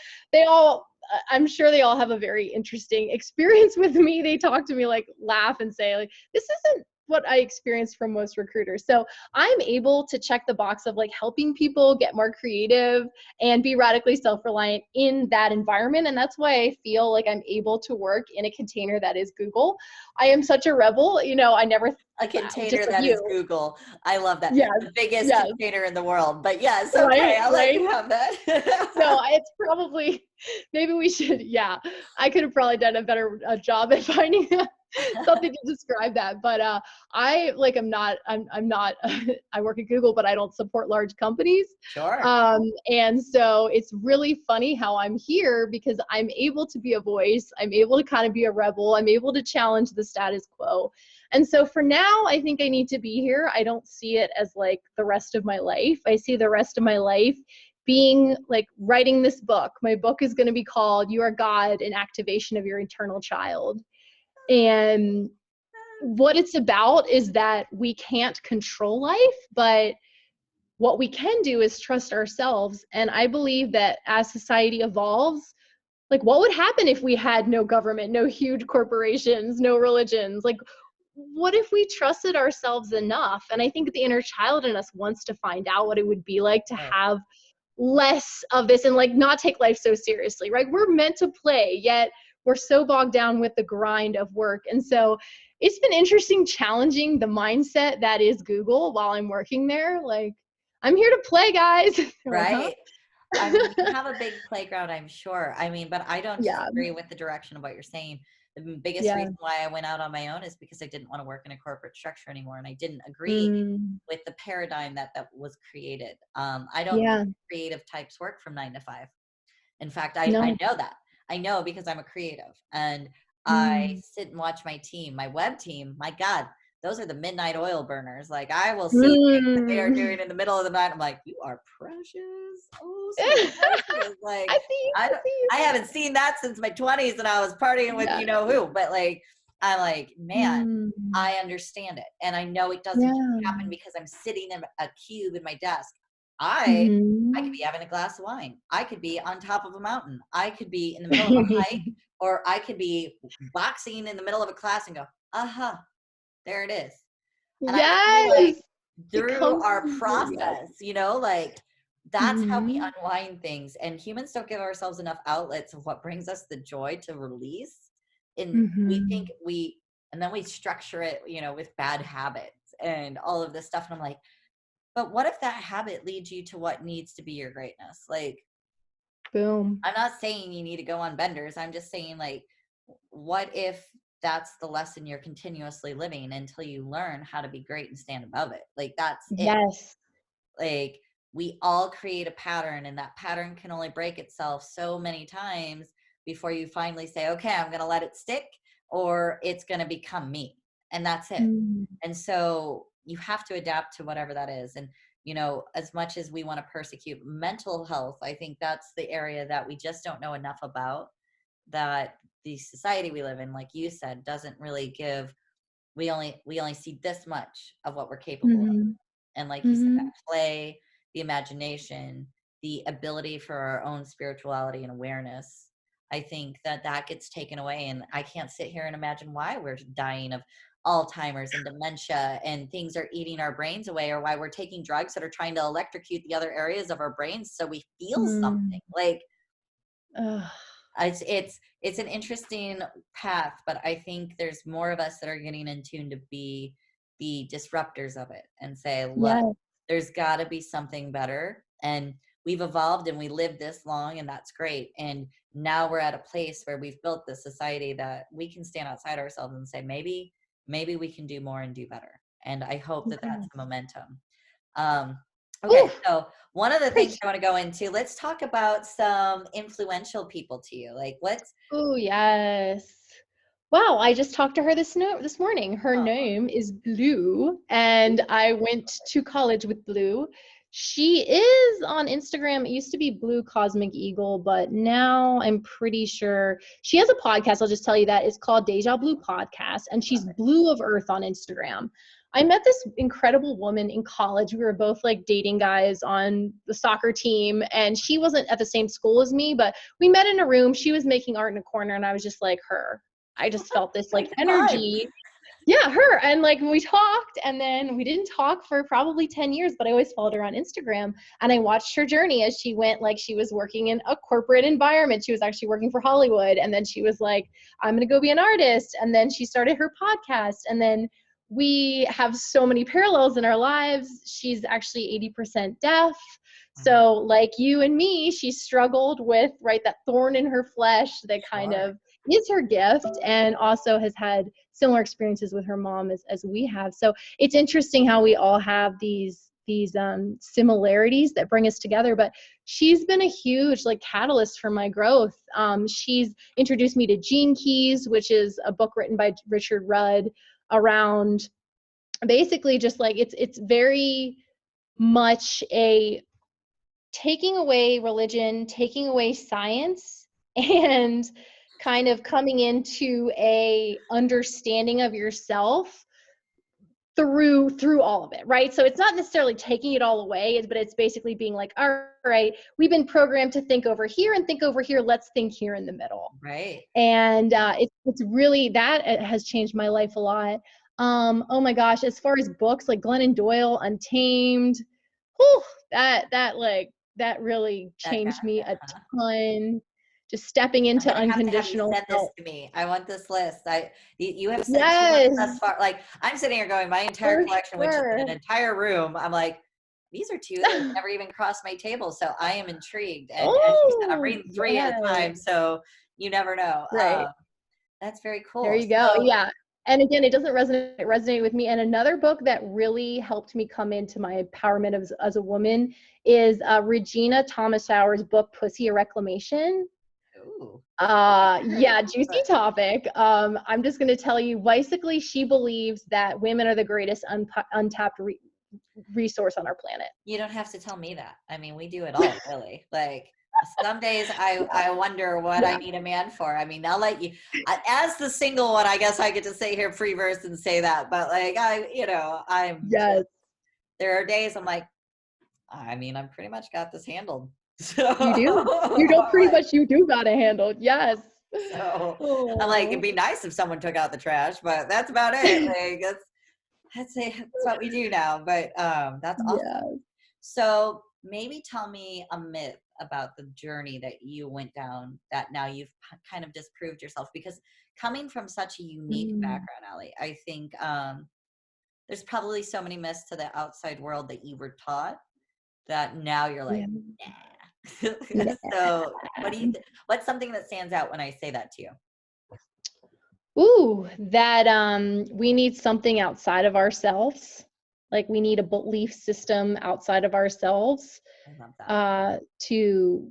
Speaker 2: I'm sure they all have a very interesting experience with me. They talk to me, like, laugh and say, like, this isn't what I experienced from most recruiters. So I'm able to check the box of, like, helping people get more creative and be radically self-reliant in that environment. And that's why I feel like I'm able to work in a container that is Google. I am such a rebel. I never,
Speaker 1: A
Speaker 2: just
Speaker 1: container
Speaker 2: like
Speaker 1: that is
Speaker 2: you.
Speaker 1: Google. I love that.
Speaker 2: Yes,
Speaker 1: The biggest
Speaker 2: yes,
Speaker 1: container in the world. But yes, okay,
Speaker 2: right,
Speaker 1: I'll let
Speaker 2: right.
Speaker 1: you have that.
Speaker 2: No, it's probably, maybe we should, yeah, I could have probably done a better job at finding something to describe that. But I'm not, I work at Google, but I don't support large companies.
Speaker 1: Sure.
Speaker 2: And so it's really funny how I'm here because I'm able to be a voice. I'm able to kind of be a rebel. I'm able to challenge the status quo. And so for now, I think I need to be here. I don't see it as like the rest of my life. I see the rest of my life being like writing this book. My book is going to be called You Are God, an Activation of Your Internal Child. And what it's about is that we can't control life, but what we can do is trust ourselves. And I believe that as society evolves, like, what would happen if we had no government, no huge corporations, no religions? Like, what if we trusted ourselves enough? And I think the inner child in us wants to find out what it would be like to
Speaker 1: Right.
Speaker 2: have less of this and, like, not take life so seriously, right? We're meant to play, yet we're so bogged down with the grind of work. And so it's been interesting challenging the mindset that is Google while I'm working there. Like, I'm here to play, guys. They're like, huh?
Speaker 1: Right. I mean, you have a big playground, I'm sure. I mean, but I don't
Speaker 2: Yeah.
Speaker 1: disagree with the direction of what you're saying. The biggest
Speaker 2: Yeah.
Speaker 1: reason why I went out on my own is because I didn't want to work in a corporate structure anymore, and I didn't agree
Speaker 2: Mm,
Speaker 1: with the paradigm that was created. I don't think
Speaker 2: yeah.
Speaker 1: creative types work from 9 to 5. In fact, I
Speaker 2: No.
Speaker 1: know that. I know because I'm a creative, and I
Speaker 2: Mm.
Speaker 1: sit and watch my team, my web team. My God, those are the midnight oil burners. Like, I will see things that they are
Speaker 2: Mm.
Speaker 1: doing in the middle of the night. I'm like, you are precious. Oh, so precious.
Speaker 2: I
Speaker 1: Like,
Speaker 2: see you.
Speaker 1: I
Speaker 2: I
Speaker 1: don't,
Speaker 2: see you.
Speaker 1: I haven't seen that since my 20s, and I was partying with
Speaker 2: Yeah.
Speaker 1: you know who. But like, I'm like, man,
Speaker 2: Mm.
Speaker 1: I understand it, and I know it doesn't just
Speaker 2: Yeah.
Speaker 1: happen because I'm sitting in a cube in my desk. I could
Speaker 2: Mhm.
Speaker 1: be having a glass of wine. I could be on top of a mountain. I could be in the middle of a hike, or I could be boxing in the middle of a class and go, aha, there it is. And I feel like
Speaker 2: Yes. It
Speaker 1: through
Speaker 2: comes
Speaker 1: our
Speaker 2: from you. Yes.
Speaker 1: process, like that's how we
Speaker 2: Mhm.
Speaker 1: unwind things. And humans don't give ourselves enough outlets of what brings us the joy to release. And we think
Speaker 2: Mhm.
Speaker 1: and then we structure it, with bad habits and all of this stuff. And I'm like, but what if that habit leads you to what needs to be your greatness? Like,
Speaker 2: Boom.
Speaker 1: I'm not saying you need to go on benders. I'm just saying, like, what if that's the lesson you're continuously living until you learn how to be great and stand above it? Like, that's it.
Speaker 2: Yes.
Speaker 1: Like, we all create a pattern, and that pattern can only break itself so many times before you finally say, okay, I'm going to let it stick, or it's going to become me. And that's it.
Speaker 2: Mm.
Speaker 1: And so you have to adapt to whatever that is. And, as much as we want to persecute mental health, I think that's the area that we just don't know enough about, that the society we live in, like you said, doesn't really give. We only see this much of what we're capable of.
Speaker 2: Mhm.
Speaker 1: And like you said, that
Speaker 2: Mhm.
Speaker 1: play, the imagination, the ability for our own spirituality and awareness, I think that gets taken away. And I can't sit here and imagine why we're dying of Alzheimer's and dementia and things are eating our brains away, or why we're taking drugs that are trying to electrocute the other areas of our brains so we feel
Speaker 2: Mm.
Speaker 1: something. Like,
Speaker 2: Ugh.
Speaker 1: it's an interesting path, but I think there's more of us that are getting in tune to be the disruptors of it and say, look,
Speaker 2: Yes.
Speaker 1: there's got to be something better. And we've evolved and we lived this long, and that's great. And now we're at a place where we've built this society that we can stand outside ourselves and say, maybe we can do more and do better. And I hope that that's
Speaker 2: Yes.
Speaker 1: the momentum. um,
Speaker 2: Ooh,
Speaker 1: okay, so one of the things
Speaker 2: preach.
Speaker 1: I want to go into, let's talk about some influential people to you. Like, what's
Speaker 2: Oh, yes. Wow, I just talked to her this morning. Her
Speaker 1: oh,
Speaker 2: name is Blue, and I went to college with Blue. She is on Instagram. It used to be Blue Cosmic Eagle, but now I'm pretty sure she has a podcast. I'll just tell you that it's called Deja Blue Podcast, and she's Blue of Earth on Instagram. I met this incredible woman in college. We were both like dating guys on the soccer team, and she wasn't at the same school as me, but we met in a room. She was making art in a corner, and I was just like, her. I just felt this like
Speaker 1: like the vibe.
Speaker 2: energy. Yeah, her. And like we talked, and then we didn't talk for probably 10 years, but I always followed her on Instagram, and I watched her journey as she went. Like, she was working in a corporate environment. She was actually working for Hollywood. And then she was like, I'm going to go be an artist. And then she started her podcast. And then we have so many parallels in our lives. She's actually 80% deaf.
Speaker 1: Mhm.
Speaker 2: So, like you and me, she struggled with, right, that thorn in her flesh that kind
Speaker 1: Sure.
Speaker 2: of is her gift, and also has had similar experiences with her mom as we have. So it's interesting how we all have these similarities that bring us together. But she's been a huge like catalyst for my growth. She's introduced me to Gene Keys, which is a book written by Richard Rudd around basically just like it's very much a taking away religion, taking away science, and kind of coming into a understanding of yourself through all of it, right? So it's not necessarily taking it all away, but it's basically being like, all right, we've been programmed to think over here and think over here, let's think here in the middle.
Speaker 1: Right.
Speaker 2: And it's really that has changed my life a lot. Oh my gosh, as far as books like Glennon Doyle, Untamed, whew, that really
Speaker 1: That guy.
Speaker 2: changed me a
Speaker 1: Uh-huh.
Speaker 2: ton. Just stepping
Speaker 1: I'm
Speaker 2: into
Speaker 1: gonna have to have you
Speaker 2: unconditional
Speaker 1: send this
Speaker 2: help.
Speaker 1: to me. I want this list. You have sent too much
Speaker 2: Yes,
Speaker 1: thus far. Like, I'm sitting here going, my entire
Speaker 2: for
Speaker 1: collection, which is in
Speaker 2: sure.
Speaker 1: an entire room. I'm like, these are two that have never even crossed my table. So I am intrigued. And as you said, I'm
Speaker 2: Oh,
Speaker 1: reading three at a
Speaker 2: yes,
Speaker 1: time. So you never know.
Speaker 2: right.
Speaker 1: That's very
Speaker 2: There
Speaker 1: cool.
Speaker 2: you go.
Speaker 1: So,
Speaker 2: Yeah. And again, it doesn't resonate with me. And another book that really helped me come into my empowerment as a woman is Regina Thomas Sauer's book, Pussy: A Reclamation.
Speaker 1: ooh,
Speaker 2: Yeah, juicy topic. I'm just going to tell you, basically, she believes that women are the greatest untapped resource on our planet.
Speaker 1: you don't have to tell me that. I mean, we do it all, really. Like some days I wonder what I
Speaker 2: Yeah.
Speaker 1: need a man for. I mean, I'll let you, as the single one, I guess I get to say here free verse and say that. But like, I'm just,
Speaker 2: Yes,
Speaker 1: there are days I'm like, I mean, I'm pretty much got this handled. So,
Speaker 2: you do. You don't pretty
Speaker 1: like,
Speaker 2: much, you do got it handled. Yes.
Speaker 1: so I'm like, it'd
Speaker 2: Oh.
Speaker 1: be nice if someone took out the trash, but that's about it. Like, that's what we do now. But that's awesome.
Speaker 2: Yeah.
Speaker 1: So maybe tell me a myth about the journey that you went down that now you've kind of disproved yourself, because coming from such a unique
Speaker 2: Mm.
Speaker 1: background, Allie, I think there's probably so many myths to the outside world that you were taught that now you're
Speaker 2: Yeah.
Speaker 1: like, nah.
Speaker 2: Yeah.
Speaker 1: So what's something that stands out when I say that to you?
Speaker 2: Ooh, that we need something outside of ourselves. Like we need a belief system outside of ourselves
Speaker 1: I love that.
Speaker 2: uh to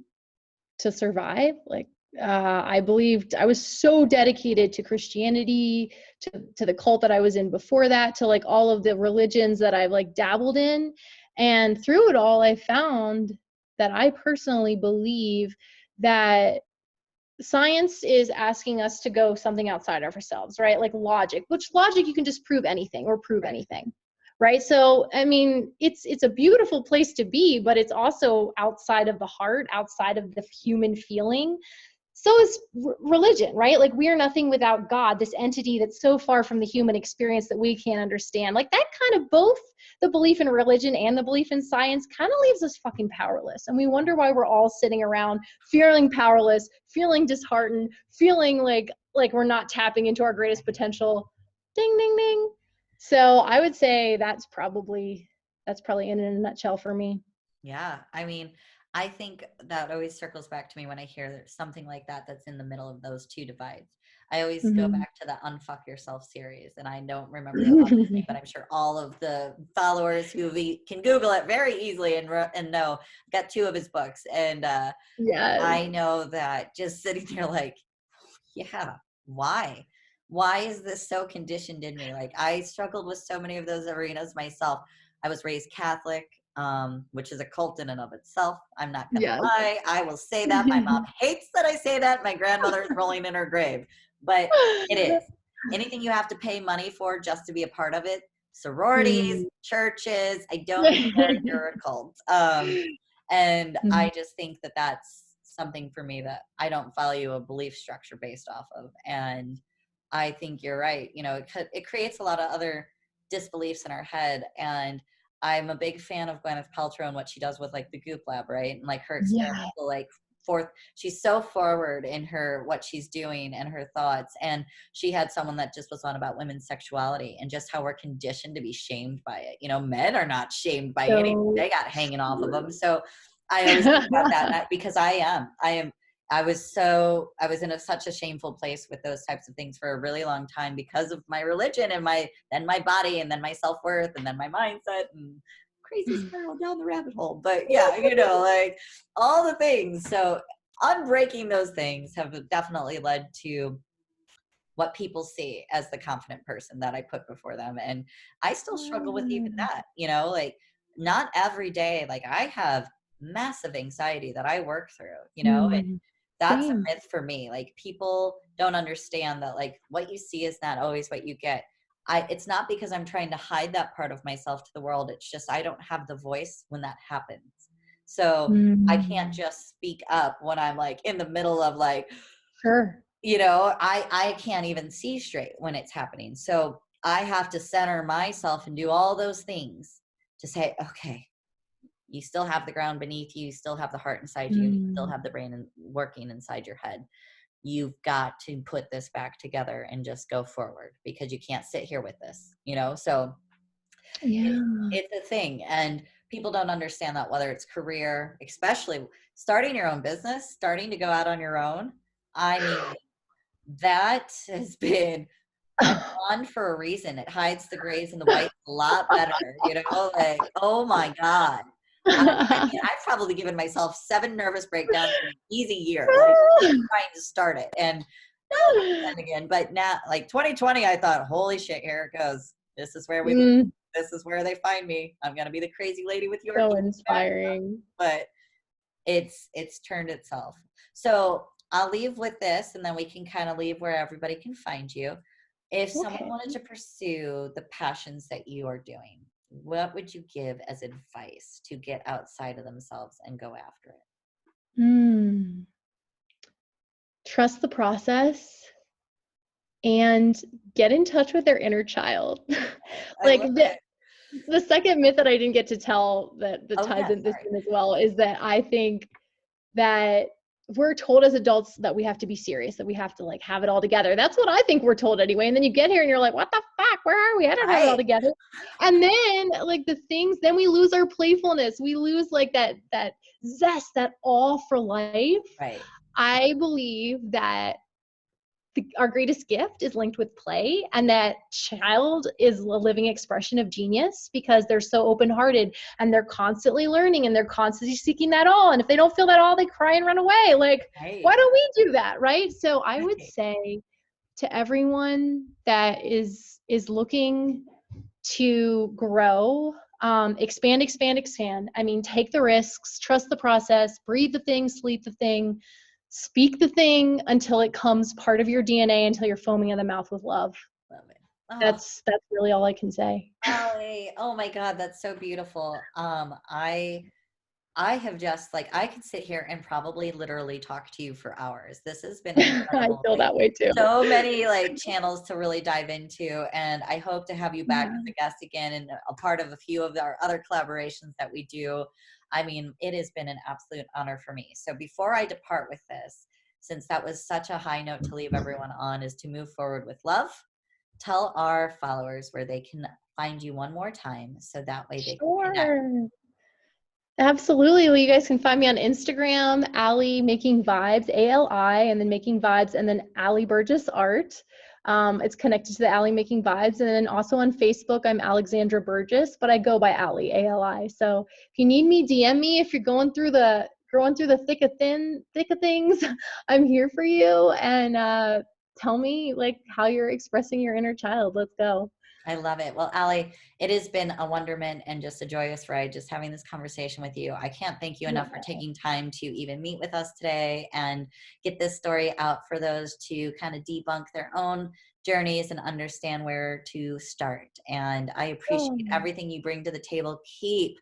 Speaker 2: to survive. Like I believed I was so dedicated to Christianity, to the cult that I was in before that, to like all of the religions that I've like dabbled in. And through it all, I found that I personally believe that science is asking us to go something outside of ourselves, right? Like logic, which logic you can just prove anything or prove
Speaker 1: Right.
Speaker 2: anything. Right. So I mean, it's a beautiful place to be, but it's also outside of the heart, outside of the human feeling. So is religion, right? Like we are nothing without God, this entity that's so far from the human experience that we can't understand. Like that kind of, both the belief in religion and the belief in science kind of leaves us fucking powerless. And we wonder why we're all sitting around feeling powerless, feeling disheartened, feeling like we're not tapping into our greatest potential. Ding ding ding. So I would say that's probably in a nutshell for me.
Speaker 1: Yeah. I mean, I think that always circles back to me when I hear something like that that's in the middle of those two divides. I always go
Speaker 2: Mhm.
Speaker 1: back to the Unfuck Yourself series, and I don't remember the author's name, but I'm sure all of the followers can Google it very easily and know. I've got two of his books, and
Speaker 2: Yes.
Speaker 1: I know that just sitting there like, yeah, why? Why is this so conditioned in me? Like I struggled with so many of those arenas myself. I was raised Catholic, which is a cult in and of itself. I'm not gonna
Speaker 2: Yes.
Speaker 1: lie. I will say that. My mom hates that I say that. My grandmother is rolling in her grave. But it is. Anything you have to pay money for just to be a part of it, sororities,
Speaker 2: Mm.
Speaker 1: churches, I don't care, you're a cult. And I
Speaker 2: Mhm.
Speaker 1: just think that that's something for me that I don't value a belief structure based off of. And I think you're right. It creates a lot of other disbeliefs in our head. And I'm a big fan of Gwyneth Paltrow and what she does with like the Goop Lab, right? And like her
Speaker 2: Yeah.
Speaker 1: experimental, like she's so forward in what she's doing and her thoughts. And she had someone that just was on about women's sexuality and just how we're conditioned to be shamed by it. Men are not shamed by anything
Speaker 2: So
Speaker 1: they got hanging off of them.
Speaker 2: true.
Speaker 1: So I always think about that because I was in such a shameful place with those types of things for a really long time because of my religion and my body and then my self-worth and then my mindset and crazy spiral down the rabbit hole. But yeah, like all the things. So unbreaking those things have definitely led to what people see as the confident person that I put before them. And I still struggle with even
Speaker 2: Mm.
Speaker 1: that, like not every day. Like I have massive anxiety that I work through, and
Speaker 2: Mm.
Speaker 1: that's a
Speaker 2: Same.
Speaker 1: myth for me. Like people don't understand that like what you see is not always what you get. It's not because I'm trying to hide that part of myself to the world. It's just I don't have the voice when that happens. So I can't
Speaker 2: Mm.
Speaker 1: just speak up when I'm like in the middle of like,
Speaker 2: Sure.
Speaker 1: I can't even see straight when it's happening. So I have to center myself and do all those things to say, okay, you still have the ground beneath you, you still have the heart inside you, and you still
Speaker 2: Mm.
Speaker 1: have the brain working inside your head. You've got to put this back together and just go forward because you can't sit here with this. So it,
Speaker 2: Yeah.
Speaker 1: it's a thing. And people don't understand that, whether it's career, especially starting your own business, starting to go out on your own. I mean, that has been a bond for a reason. It hides the grays and the whites a lot better, you know, like, oh my God. I mean, I've probably given myself 7 nervous breakdowns in an easy year, like just trying to start it. And and again, but now like 2020, I thought, holy shit, here it goes. This is where this is where they find me. I'm gonna be the crazy lady with your
Speaker 2: So inspiring.
Speaker 1: but it's turned itself. So I'll leave with this, and then we can kind of leave where everybody can find you. If someone wanted to pursue the passions that you are doing, what would you give as advice to get outside of themselves and go after it?
Speaker 2: Trust the process and get in touch with their inner child. Like the second myth that I didn't get to tell that ties in this in as well is that I think that we're told as adults that we have to be serious, that we have to like have it all together. That's what I think we're told anyway. And then you get here and you're like, what the fuck? Where are we? I don't have it all together. And then like the things, then we lose our playfulness. We lose like that zest, that awe for life.
Speaker 1: Right.
Speaker 2: I believe that our greatest gift is linked with play, and that child is a living expression of genius because they're so open-hearted and they're constantly learning and they're constantly seeking that all. And if they don't feel that all, they cry and run away. Like, why don't we do that? Right. So I would say to everyone that is looking to grow, expand. I mean, take the risks, trust the process, breathe the thing, sleep the thing, speak the thing until it comes part of your DNA, until you're foaming at the mouth with love.
Speaker 1: Love it. Oh.
Speaker 2: That's really all I can say.
Speaker 1: Allie, oh my God, that's so beautiful. I have just like, I could sit here and probably literally talk to you for hours. This has been incredible.
Speaker 2: I feel that way too.
Speaker 1: So many like channels to really dive into, and I hope to have you back as a guest again and a part of a few of our other collaborations that we do. I mean, it has been an absolute honor for me. So before I depart with this, since that was such a high note to leave everyone on, is to move forward with love. Tell our followers where they can find you one more time, so that way they can connect.
Speaker 2: Absolutely. Well, you guys can find me on Instagram, Allie Making Vibes, ALI, and then Making Vibes, and then Allie Burgess Art. It's connected to the Allie Making Vibes. And then also on Facebook, I'm Alexandra Burgess, but I go by Allie, ALI. So if you need me, DM me. If you're going through the thick of things, I'm here for you. And tell me like how you're expressing your inner child. Let's go.
Speaker 1: I love it. Well, Allie, it has been a wonderment and just a joyous ride just having this conversation with you. I can't thank you enough for taking time to even meet with us today and get this story out for those to kind of debunk their own journeys and understand where to start. And I appreciate everything you bring to the table. Keep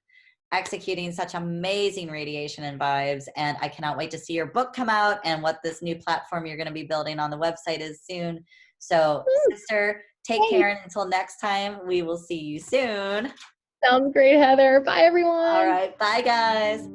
Speaker 1: executing such amazing radiation and vibes. And I cannot wait to see your book come out and what this new platform you're going to be building on the website is soon. So, sister, take care, and until next time, we will see you soon.
Speaker 2: Sounds great, Heather. Bye, everyone.
Speaker 1: All right. Bye, guys.